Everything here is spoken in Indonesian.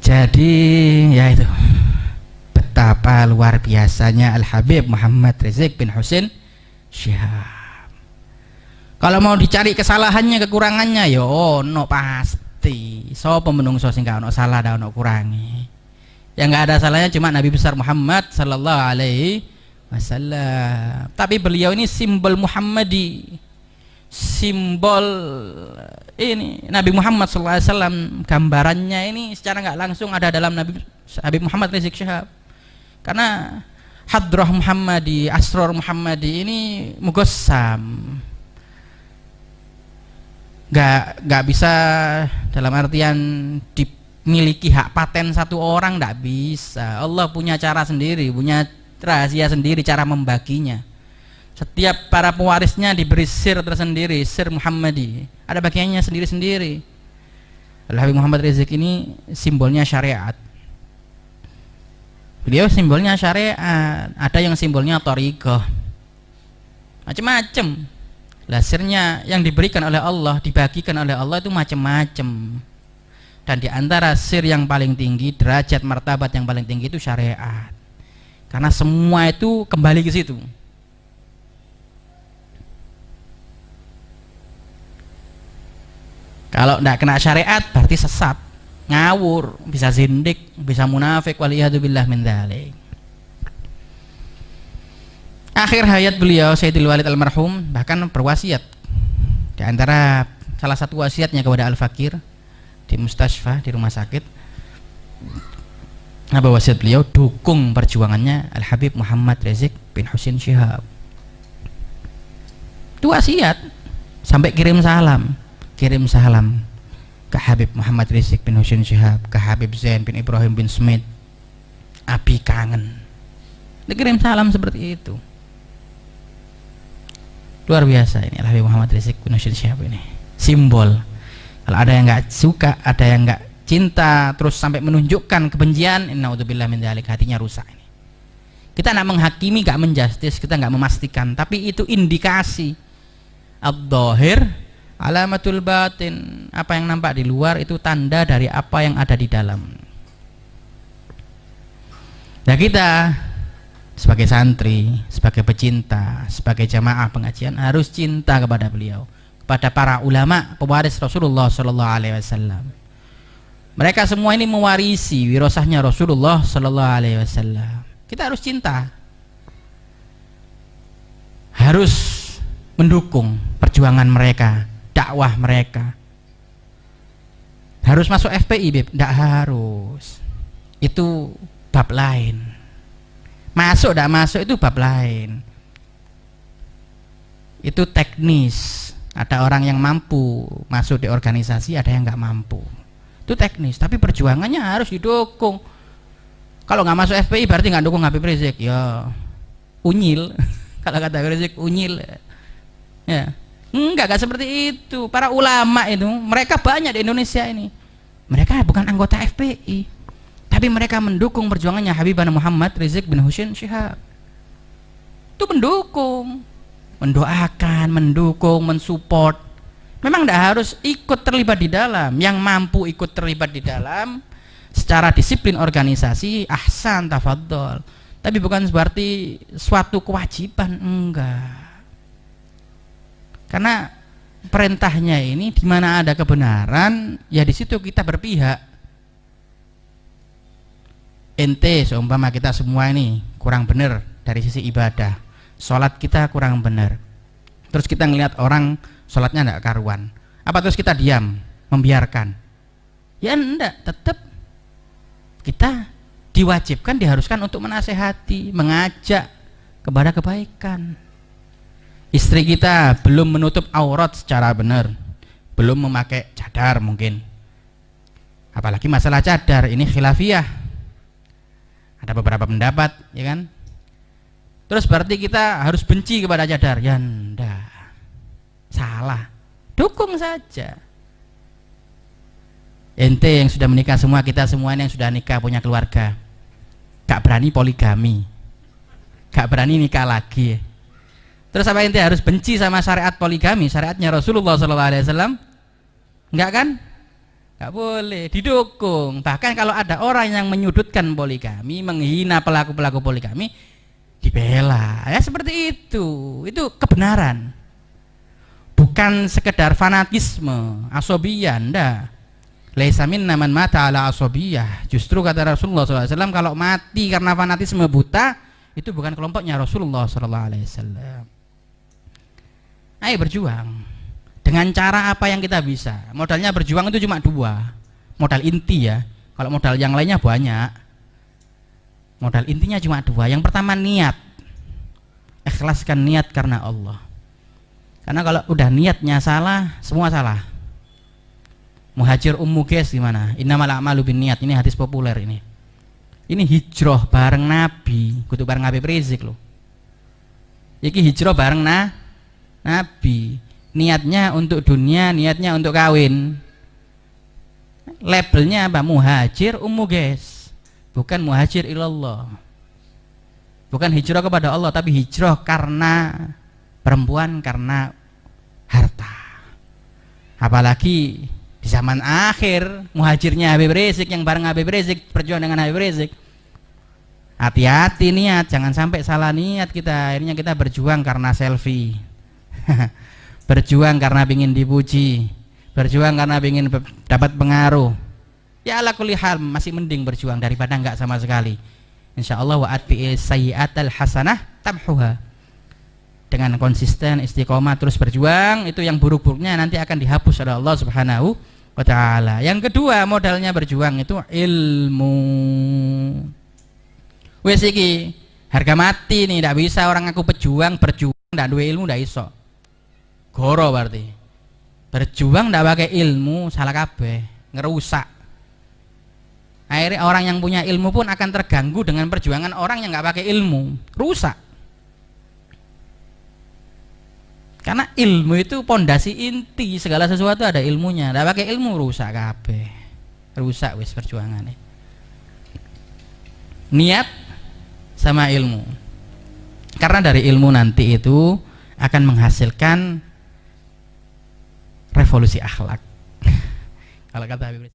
Jadi ya itu, betapa luar biasanya Al Habib Muhammad Rizik bin Husain Syihab. Kalau mau dicari kesalahannya, kekurangannya, ya ono pasti. Sapa menungso sing gak ono salah, gak ono kurangi. Yang nggak ada salahnya cuma Nabi besar Muhammad Sallallahu Alaihi Wasallam. Tapi beliau ini simbol Muhammadi, simbol ini Nabi Muhammad Sallallahu Alaihi Wasallam. Gambarannya ini secara nggak langsung ada dalam Nabi Habib Muhammad Rizik Syihab. Karena hadrah Muhammadi, asror Muhammadi ini mugossam. Nggak bisa dalam artian dimiliki hak paten satu orang, nggak bisa. Allah punya cara sendiri, punya rahasia sendiri cara membaginya. Setiap para pewarisnya diberi sir tersendiri, sir Muhammadi, ada bagiannya sendiri-sendiri. Al-Habib Muhammad Rizik ini simbolnya syariat. Beliau simbolnya syariat. Ada yang simbolnya thariqah, macam-macam. Sirnya yang diberikan oleh Allah, dibagikan oleh Allah itu macam-macam. Dan di antara sir yang paling tinggi, derajat martabat yang paling tinggi itu syariat. Karena semua itu kembali ke situ. Kalau tidak kena syariat berarti sesat, ngawur, bisa zindik, bisa munafik, waliyadzubillah min dzalik. Akhir hayat beliau Sayyidul Walid almarhum bahkan berwasiat. Di antara salah satu wasiatnya kepada Al-Fakir di mustasfa, di rumah sakit, apa wasiat beliau? Dukung perjuangannya Al-Habib Muhammad Rizik bin Husain Syihab. Itu wasiat. Sampai kirim salam ke Habib Muhammad Rizik bin Husain Syihab, ke Habib Zain bin Ibrahim bin Smith. Abi kangen. Dikirim salam seperti itu. Luar biasa ini Al-Habib Muhammad Rizik bin Husain Syihab ini. Simbol. Kalau ada yang nggak suka, ada yang nggak cinta, terus sampai menunjukkan kebencian, naudzubillah min dzalik, hatinya rusak ini. Kita nggak menghakimi, nggak menjustis, kita nggak memastikan, tapi itu indikasi. Ad-dhahir alamatul batin. Apa yang nampak di luar itu tanda dari apa yang ada di dalam. Nah, kita sebagai santri, sebagai pecinta, sebagai jamaah pengajian harus cinta kepada beliau, kepada para ulama pewaris Rasulullah Sallallahu Alaihi Wasallam. Mereka semua ini mewarisi wirasahnya Rasulullah Sallallahu Alaihi Wasallam. Kita harus cinta, harus mendukung perjuangan mereka, dakwah mereka. Harus masuk FPI, Beb? Tidak harus. Itu bab lain. Masuk tidak masuk itu bab lain. Itu teknis. Ada orang yang mampu masuk di organisasi, ada yang nggak mampu. Itu teknis, tapi perjuangannya harus didukung. Kalau nggak masuk FPI berarti nggak dukung Habib Rizik, ya unyil. Kalau kata Habib Rizik unyil, ya nggak seperti itu. Para ulama itu, mereka banyak di Indonesia ini. Mereka bukan anggota FPI, tapi mereka mendukung perjuangannya Habibana Muhammad Rizik bin Husain Syihab. Itu mendukung, mendoakan, mendukung, mensupport. Memang tidak harus ikut terlibat di dalam. Yang mampu ikut terlibat di dalam secara disiplin organisasi, ahsan, tafadhol. Tapi bukan berarti suatu kewajiban, enggak. Karena perintahnya ini di mana ada kebenaran, ya di situ kita berpihak. Ente seumpama kita semua ini kurang benar dari sisi ibadah, sholat kita kurang benar, terus kita ngelihat orang sholatnya enggak karuan, apa terus kita diam membiarkan? Ya enggak, tetap kita diwajibkan, diharuskan untuk menasehati, mengajak kepada kebaikan. Istri kita belum menutup aurat secara benar, belum memakai cadar mungkin, apalagi masalah cadar ini khilafiyah, ada beberapa pendapat, ya kan? Terus berarti kita harus benci kepada cadar? Ya enggak, salah, dukung saja. Ente yang sudah menikah semua, kita semua yang sudah nikah punya keluarga, gak berani poligami, gak berani nikah lagi. Terus apa ente harus benci sama syariat poligami, syariatnya Rasulullah SAW? Enggak kan? nggak boleh, didukung. Bahkan kalau ada orang yang menyudutkan poligami, menghina pelaku-pelaku poligami, dibela. Ya seperti itu kebenaran, bukan sekedar fanatisme, asobiyah. Ndak. Laisa minna man mata ala asobiyah. Justru kata Rasulullah SAW, kalau mati karena fanatisme buta, itu bukan kelompoknya Rasulullah SAW. Ayo berjuang dengan cara apa yang kita bisa. Modalnya berjuang itu cuma dua, modal inti ya. Kalau modal yang lainnya banyak, modal intinya cuma dua. Yang pertama niat, ikhlaskan niat karena Allah. Karena kalau udah niatnya salah, semua salah. Muhajir Ummu Qais gimana? Innamal a'malu binniyat. Ini hadis populer ini. Ini hijrah bareng Nabi, kudu bareng Habib Rizik loh. Iki hijrah bareng Nabi. Niatnya untuk dunia, niatnya untuk kawin. Labelnya apa? Muhajir Ummu Qais. Bukan muhajir ilallah. Bukan hijrah kepada Allah, tapi hijrah karena perempuan, karena harta. Apalagi di zaman akhir, muhajirnya Habib Rizik, yang bareng Habib Rizik, berjuang dengan Habib Rizik. Hati-hati niat, jangan sampai salah niat kita. Akhirnya kita berjuang karena selfie. Berjuang karena ingin dipuji, berjuang karena ingin dapat pengaruh. Ya ala kulli hal, masih mending berjuang daripada enggak sama sekali. Insyaallah wa atbi'is sayyi'atal hasanah tamhuha. Dengan konsisten, istiqomah, terus berjuang, itu yang buruk-buruknya nanti akan dihapus oleh Allah Subhanahu wa ta'ala. Yang kedua modalnya berjuang itu ilmu. Wes iki harga mati nih, tidak bisa orang aku berjuang ndak duwe ilmu ndak iso. Goro berarti. Berjuang ndak pakai ilmu salah kabeh, ngerusak. Akhirnya orang yang punya ilmu pun akan terganggu dengan perjuangan orang yang nggak pakai ilmu, rusak. Karena ilmu itu pondasi inti, segala sesuatu ada ilmunya. Ndak pakai ilmu rusak kabeh. Rusak wis perjuangane. Niat sama ilmu. Karena dari ilmu nanti itu akan menghasilkan revolusi akhlak. Kalau kata Habib